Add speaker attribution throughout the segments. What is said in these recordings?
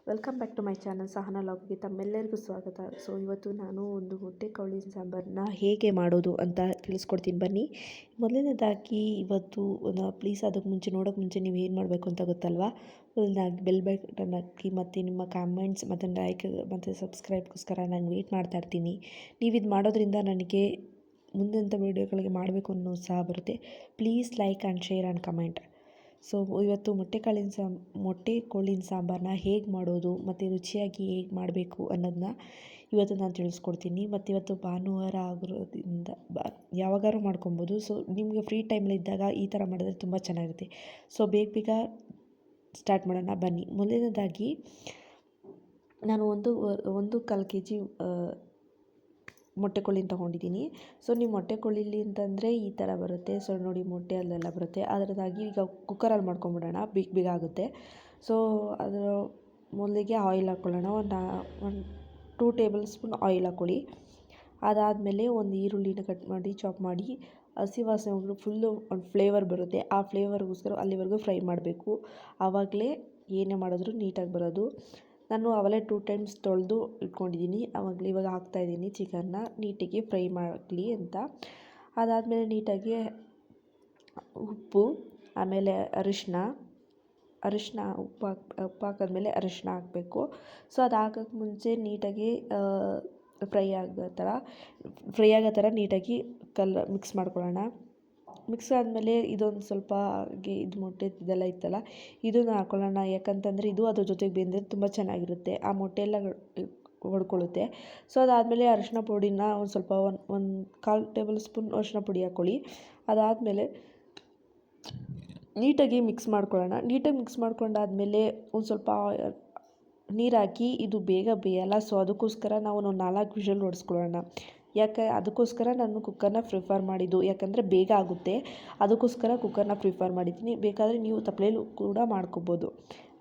Speaker 1: Welcome back to my channel Sahana ಲಾಗ್ಗೆ ತಮ್ಮೆಲ್ಲರಿಗೂ ಸ್ವಾಗತ. ಸೊ ಇವತ್ತು ನಾನು ಒಂದು ಮೊಟ್ಟೆ ಕಾಳಿನ ಸಾಂಬಾರನ್ನ ಹೇಗೆ ಮಾಡೋದು ಅಂತ ತಿಳಿಸ್ಕೊಡ್ತೀನಿ ಬನ್ನಿ. ಮೊದಲನೇದಾಗಿ ಇವತ್ತು ಪ್ಲೀಸ್ ಅದಕ್ಕೆ ಮುಂಚೆ ನೋಡೋಕ್ಕೆ ಮುಂಚೆ ನೀವು ಏನು ಮಾಡಬೇಕು ಅಂತ ಗೊತ್ತಲ್ವಾ. ಮೊದಲನೇದಾಗಿ ಬೆಲ್ ಬಟನ್ ಹಾಕಿ ಮತ್ತು ನಿಮ್ಮ ಕಾಮೆಂಟ್ಸ್ ಮತ್ತು ಲೈಕ್ ಮತ್ತು ಸಬ್ಸ್ಕ್ರೈಬ್ಗೋಸ್ಕರ ನಾನು ವೆಯ್ಟ್ ಮಾಡ್ತಾ ಇರ್ತೀನಿ. ನೀವು ಇದು ಮಾಡೋದ್ರಿಂದ ನನಗೆ ಮುಂದಂಥ ವೀಡಿಯೋಗಳಿಗೆ ಮಾಡಬೇಕು ಅನ್ನೋ ಉತ್ಸಾಹ ಬರುತ್ತೆ. Please like and share and comment. So ಇವತ್ತು ಮೊಟ್ಟೆ ಕೋಳಿನ ಸಾಂಬಾರನ್ನ ಹೇಗೆ ಮಾಡೋದು ಮತ್ತು ರುಚಿಯಾಗಿ ಹೇಗೆ ಮಾಡಬೇಕು ಅನ್ನೋದನ್ನ ಇವತ್ತು ನಾನು ತಿಳಿಸ್ಕೊಡ್ತೀನಿ. ಮತ್ತು ಇವತ್ತು ಭಾನುವಾರ ಆಗಿರೋದ್ರಿಂದ ಯಾವಾಗಾದ್ರೂ ಮಾಡ್ಕೊಬೋದು. ಸೊ ನಿಮಗೆ ಫ್ರೀ ಟೈಮಲ್ಲಿದ್ದಾಗ ಈ ಥರ ಮಾಡಿದ್ರೆ ತುಂಬ ಚೆನ್ನಾಗಿರುತ್ತೆ. ಸೊ ಬೇಗ ಸ್ಟಾರ್ಟ್ ಮಾಡೋಣ ಬನ್ನಿ. ಮೊದಲನೇದಾಗಿ ನಾನು 1.25 kg ಮೊಟ್ಟೆ ಕೋಳಿನ ತೊಗೊಂಡಿದ್ದೀನಿ. ಸೊ ನೀವು ಮೊಟ್ಟೆ ಕೋಳಿಲಿ ಅಂತಂದರೆ ಈ ಥರ ಬರುತ್ತೆ. ಸೊ ನೋಡಿ ಮೊಟ್ಟೆ ಅಲ್ಲೆಲ್ಲ ಬರುತ್ತೆ. ಅದರದಾಗಿ ಈಗ ಕುಕ್ಕರಲ್ಲಿ ಮಾಡ್ಕೊಂಬಿಡೋಣ, ಬೇಗ ಆಗುತ್ತೆ. ಸೊ ಅದರ ಮೊದಲಿಗೆ ಆಯಿಲ್ ಹಾಕ್ಕೊಳ್ಳೋಣ. ಒಂದು 2 ಟೇಬಲ್ ಸ್ಪೂನ್ ಆಯಿಲ್ ಹಾಕ್ಕೊಳ್ಳಿ. ಅದಾದಮೇಲೆ ಒಂದು ಈರುಳ್ಳಿನ ಕಟ್ ಮಾಡಿ ಚಾಪ್ ಮಾಡಿ ಹಸಿ ವಾಸನೆ ಹೋಗಿ ಫುಲ್ಲು ಒಂದು ಫ್ಲೇವರ್ ಬರುತ್ತೆ. ಆ ಫ್ಲೇವರ್ಗೋಸ್ಕರ ಅಲ್ಲಿವರೆಗೂ ಫ್ರೈ ಮಾಡಬೇಕು. ಆವಾಗಲೇ ಏನೇ ಮಾಡಿದ್ರು ನೀಟಾಗಿ ಬರೋದು. ನಾನು ಆವಾಗಲೇ 2 ಟೈಮ್ಸ್ ತೊಳೆದು ಇಟ್ಕೊಂಡಿದ್ದೀನಿ. ಇವಾಗ ಹಾಕ್ತಾಯಿದ್ದೀನಿ ಚಿಕನ್ನ ನೀಟಾಗಿ ಫ್ರೈ ಮಾಡಲಿ ಅಂತ. ಅದಾದಮೇಲೆ ನೀಟಾಗಿ ಉಪ್ಪು, ಆಮೇಲೆ ಅರಿಶಿನ ಉಪ್ಪು ಹಾಕಿದ್ಮೇಲೆ ಅರಿಶಿನ ಹಾಕಬೇಕು. ಸೊ ಅದು ಹಾಕೋಕ್ಕೆ ಮುಂಚೆ ನೀಟಾಗಿ ಫ್ರೈ ಆಗೋ ಥರ ನೀಟಾಗಿ ಮಿಕ್ಸ್ ಮಾಡ್ಕೊಳ್ಳೋಣ. ಮಿಕ್ಸ್ ಆದಮೇಲೆ ಇದೊಂದು ಸ್ವಲ್ಪ ಇದು ಮೊಟ್ಟೆ ಇದೆಲ್ಲ ಇತ್ತಲ್ಲ ಇದನ್ನು ಹಾಕ್ಕೊಳ್ಳೋಣ. ಯಾಕಂತಂದರೆ ಇದು ಅದ್ರ ಜೊತೆಗೆ ಬೆಂದರೆ ತುಂಬ ಚೆನ್ನಾಗಿರುತ್ತೆ. ಆ ಮೊಟ್ಟೆ ಎಲ್ಲ ಹೊಡ್ಕೊಳ್ಳುತ್ತೆ. ಸೊ ಅದಾದಮೇಲೆ ಅರಿಶಿನ ಪುಡಿನ ಒಂದು ಸ್ವಲ್ಪ ಒಂದು 1/4 ಟೇಬಲ್ ಸ್ಪೂನ್ ಅರಿಶಿನ ಪುಡಿ ಹಾಕ್ಕೊಳ್ಳಿ. ಅದಾದಮೇಲೆ ನೀಟಾಗಿ ಮಿಕ್ಸ್ ಮಾಡ್ಕೊಳ್ಳೋಣ. ನೀಟಾಗಿ ಮಿಕ್ಸ್ ಮಾಡ್ಕೊಂಡಾದಮೇಲೆ ಒಂದು ಸ್ವಲ್ಪ ನೀರು ಹಾಕಿ ಇದು ಬೇಗ ಬೇಯಲ್ಲ. ಸೊ ಅದಕ್ಕೋಸ್ಕರ ನಾವು ಒಂದು 4 ವಿಷಲ್ ಹೊಡೆಸ್ಕೊಳ್ಳೋಣ. ಅದಕ್ಕೋಸ್ಕರ ನಾನು ಕುಕ್ಕರ್ನ ಪ್ರಿಫರ್ ಮಾಡಿದ್ದು. ಯಾಕಂದರೆ ಬೇಗ ಆಗುತ್ತೆ, ಅದಕ್ಕೋಸ್ಕರ ಕುಕ್ಕರ್ನ ಪ್ರಿಫರ್ ಮಾಡಿದ್ದೀನಿ. ಬೇಕಾದರೆ ನೀವು ತಪ್ಪಲೆಯಲ್ಲೂ ಕೂಡ ಮಾಡ್ಕೊಬೋದು.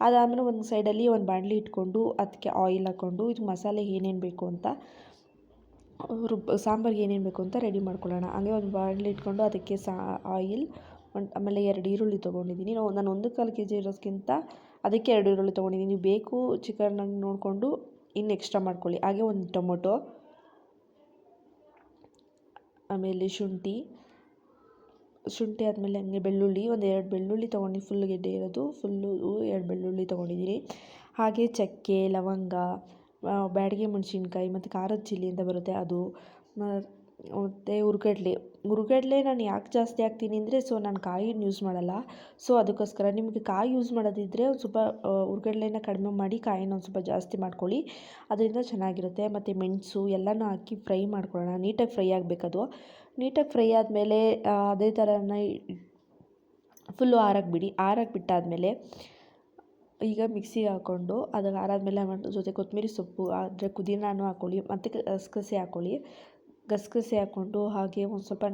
Speaker 1: ಅದಾದಮೇಲೆ ಒಂದು ಸೈಡಲ್ಲಿ ಒಂದು ಬಾಣಲಿ ಇಟ್ಕೊಂಡು ಅದಕ್ಕೆ ಆಯಿಲ್ ಹಾಕ್ಕೊಂಡು ಇದು ಮಸಾಲೆ ಏನೇನು ಬೇಕು ಅಂತ ಸಾಂಬಾರಿಗೆ ಏನೇನು ಬೇಕು ಅಂತ ರೆಡಿ ಮಾಡ್ಕೊಳ್ಳೋಣ. ಹಾಗೆ ಒಂದು ಬಾಣಲಿ ಇಟ್ಕೊಂಡು ಅದಕ್ಕೆ ಆಯಿಲ್ ಆಮೇಲೆ 2 ಈರುಳ್ಳಿ ತೊಗೊಂಡಿದ್ದೀನಿ. ನಾನು 1.25 kg ಇರೋದಕ್ಕಿಂತ ಅದಕ್ಕೆ 2 ಈರುಳ್ಳಿ ತೊಗೊಂಡಿದ್ದೀನಿ. ನೀವು ಬೇಕು ಚಿಕನನ್ನು ನೋಡಿಕೊಂಡು ಇನ್ನು ಎಕ್ಸ್ಟ್ರಾ ಮಾಡ್ಕೊಳ್ಳಿ. ಹಾಗೆ ಒಂದು ಟೊಮೊಟೊ, ಆಮೇಲೆ ಶುಂಠಿ ಆದಮೇಲೆ ಹಂಗೆ ಬೆಳ್ಳುಳ್ಳಿ, ಒಂದು 2 ಬೆಳ್ಳುಳ್ಳಿ ತೊಗೊಂಡು ಫುಲ್ ಗೆಡ್ಡೆ ಇರೋದು 2 ಬೆಳ್ಳುಳ್ಳಿ ತೊಗೊಂಡಿದ್ದೀನಿ. ಹಾಗೆ ಚಕ್ಕೆ, ಲವಂಗ, ಬ್ಯಾಡಗಿ ಮೆಣಸಿನ್ಕಾಯಿ ಮತ್ತು ಖಾರದ ಚಿಲ್ಲಿ ಅಂತ ಬರುತ್ತೆ ಅದು, ಮತ್ತು ಹುರ್ಗಡ್ಲೆ ನಾನು ಯಾಕೆ ಜಾಸ್ತಿ ಹಾಕ್ತೀನಿ ಅಂದರೆ ಸೊ ನಾನು ಕಾಯಿನ ಯೂಸ್ ಮಾಡಲ್ಲ. ಸೊ ಅದಕ್ಕೋಸ್ಕರ ನಿಮಗೆ ಕಾಯಿ ಯೂಸ್ ಮಾಡೋದಿದ್ದರೆ ಒಂದು ಸ್ವಲ್ಪ ಹುರ್ಗಡ್ಲೆನ ಕಡಿಮೆ ಮಾಡಿ ಕಾಯಿನ ಒಂದು ಸ್ವಲ್ಪ ಜಾಸ್ತಿ ಮಾಡ್ಕೊಳ್ಳಿ. ಅದರಿಂದ ಚೆನ್ನಾಗಿರುತ್ತೆ. ಮತ್ತು ಮೆಣಸು ಎಲ್ಲನೂ ಹಾಕಿ ಫ್ರೈ ಮಾಡ್ಕೊಳ್ಳೋಣ. ನೀಟಾಗಿ ಫ್ರೈ ಆಗಬೇಕದು. ನೀಟಾಗಿ ಫ್ರೈ ಆದಮೇಲೆ ಅದೇ ಥರನ ಫುಲ್ಲು ಆರಕ್ಕೆ ಬಿಟ್ಟಾದಮೇಲೆ ಈಗ ಮಿಕ್ಸಿಗೆ ಹಾಕ್ಕೊಂಡು ಅದಕ್ಕೆ ಆರಾದಮೇಲೆ ಜೊತೆ ಕೊತ್ತಂಬರಿ ಸೊಪ್ಪು ಆದರೆ ಪುದೀನಾನು ಹಾಕ್ಕೊಳ್ಳಿ ಮತ್ತು ಗಸಗಸೆ ಹಾಕ್ಕೊಂಡು ಹಾಗೆ ಒಂದು ಸ್ವಲ್ಪ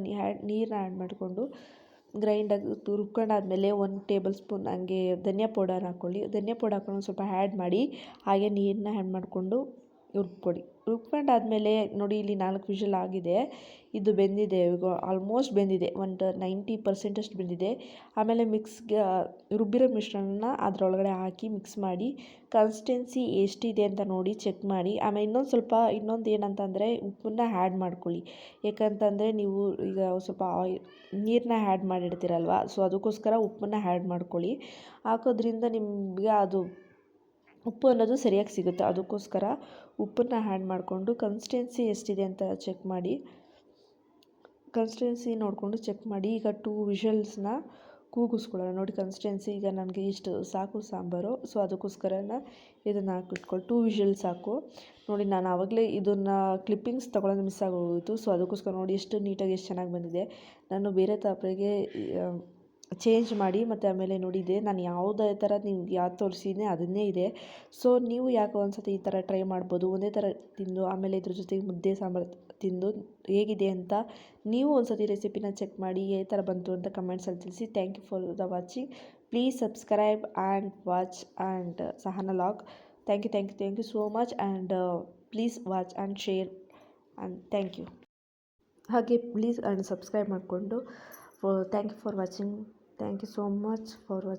Speaker 1: ನೀರನ್ನ ಆ್ಯಡ್ ಮಾಡಿಕೊಂಡು ಗ್ರೈಂಡಾಗಿ ರುಬ್ಕೊಂಡಾದ್ಮೇಲೆ 1 ಟೇಬಲ್ ಸ್ಪೂನ್ ಹಂಗೆ ಧನಿಯಾ ಪೌಡರ್ ಹಾಕ್ಕೊಳ್ಳಿ. ಧನಿಯಾ ಪೌಡರ್ ಹಾಕ್ಕೊಂಡು ಒಂದು ಸ್ವಲ್ಪ ಆ್ಯಡ್ ಮಾಡಿ ಹಾಗೆ ನೀರನ್ನ ಆ್ಯಡ್ ಮಾಡಿಕೊಂಡು ರುಬ್ಕೊಂಡಾದ್ಮೇಲೆ ನೋಡಿ ಇಲ್ಲಿ 4 ವಿಷಲ್ ಆಗಿದೆ. ಇದು ಬೆಂದಿದೆ, ಈಗ ಆಲ್ಮೋಸ್ಟ್ ಬೆಂದಿದೆ, ಒಂದು 90% ಅಷ್ಟು ಬೆಂದಿದೆ. ಆಮೇಲೆ ರುಬ್ಬಿರೋ ಮಿಶ್ರಣನ ಅದರೊಳಗಡೆ ಹಾಕಿ ಮಿಕ್ಸ್ ಮಾಡಿ ಕನ್ಸಿಸ್ಟೆನ್ಸಿ ಎಷ್ಟಿದೆ ಅಂತ ನೋಡಿ ಚೆಕ್ ಮಾಡಿ. ಆಮೇಲೆ ಇನ್ನೊಂದು ಏನಂತಂದರೆ ಉಪ್ಪನ್ನ ಆ್ಯಡ್ ಮಾಡ್ಕೊಳ್ಳಿ. ಯಾಕಂತಂದರೆ ನೀವು ಈಗ ಸ್ವಲ್ಪ ನೀರನ್ನ ಆ್ಯಡ್ ಮಾಡಿಡ್ತೀರಲ್ವ, ಸೊ ಅದಕ್ಕೋಸ್ಕರ ಉಪ್ಪನ್ನ ಆ್ಯಡ್ ಮಾಡ್ಕೊಳ್ಳಿ. ಹಾಕೋದ್ರಿಂದ ನಿಮಗೆ ಅದು ಉಪ್ಪು ಅನ್ನೋದು ಸರಿಯಾಗಿ ಸಿಗುತ್ತೆ. ಅದಕ್ಕೋಸ್ಕರ ಉಪ್ಪನ್ನ ಆ್ಯಡ್ ಮಾಡಿಕೊಂಡು ಕನ್ಸಿಸ್ಟೆನ್ಸಿ ಎಷ್ಟಿದೆ ಅಂತ ಚೆಕ್ ಮಾಡಿ. ಕನ್ಸಿಸ್ಟೆನ್ಸಿ ನೋಡಿಕೊಂಡು ಚೆಕ್ ಮಾಡಿ. ಈಗ 2 ವಿಷಲ್ಸ್ನ ಕೂಗಿಸ್ಕೊಳ್ಳೋಣ. ನೋಡಿ ಕನ್ಸಿಸ್ಟೆನ್ಸಿ ಈಗ ನನಗೆ ಇಷ್ಟು ಸಾಕು ಸಾಂಬಾರು. ಸೊ ಅದಕ್ಕೋಸ್ಕರನ ಇದನ್ನು ಹಾಕಿಟ್ಕೊಳ್ಳಿ. 2 ವಿಷಲ್ ಸಾಕು. ನೋಡಿ ನಾನು ಆವಾಗಲೇ ಇದನ್ನು ಕ್ಲಿಪ್ಪಿಂಗ್ಸ್ ತೊಗೊಳೋದು ಮಿಸ್ ಆಗೋಗಿತ್ತು. ಸೊ ಅದಕ್ಕೋಸ್ಕರ ನೋಡಿ ಎಷ್ಟು ನೀಟಾಗಿ ಎಷ್ಟು ಚೆನ್ನಾಗಿ ಬಂದಿದೆ. ನಾನು ಬೇರೆ ತಾಪ್ರೆಗೆ ಚೇಂಜ್ ಮಾಡಿ ಮತ್ತು ಆಮೇಲೆ ನೋಡಿದೆ ನಾನು ಯಾವುದೇ ಥರ ನಿಮ್ಗೆ ಯಾವ್ದು ತೋರಿಸಿದ್ದೆ ಅದನ್ನೇ ಇದೆ. ಸೊ ನೀವು ಯಾಕೆ ಒಂದ್ಸತಿ ಈ ಥರ ಟ್ರೈ ಮಾಡ್ಬೋದು. ಒಂದೇ ಥರ ತಿಂದು ಆಮೇಲೆ ಇದ್ರ ಜೊತೆಗೆ ಮುದ್ದೆ ಸಾಂಬಾರು ತಿಂದು ಹೇಗಿದೆ ಅಂತ ನೀವು ಒಂದ್ಸತಿ ರೆಸಿಪಿನ ಚೆಕ್ ಮಾಡಿ ಯಾವ ಥರ ಬಂತು ಅಂತ ಕಮೆಂಟ್ಸಲ್ಲಿ ತಿಳಿಸಿ. Thank you for the watching. Please subscribe and watch and ಸಹನಾ ಲಾಗ್. Thank you so much and please watch and share and thank you. ಹಾಗೆ ಪ್ಲೀಸ್ ಆ್ಯಂಡ್ ಸಬ್ಸ್ಕ್ರೈಬ್ ಮಾಡಿಕೊಂಡು thank you for watching. Thank you so much for watching.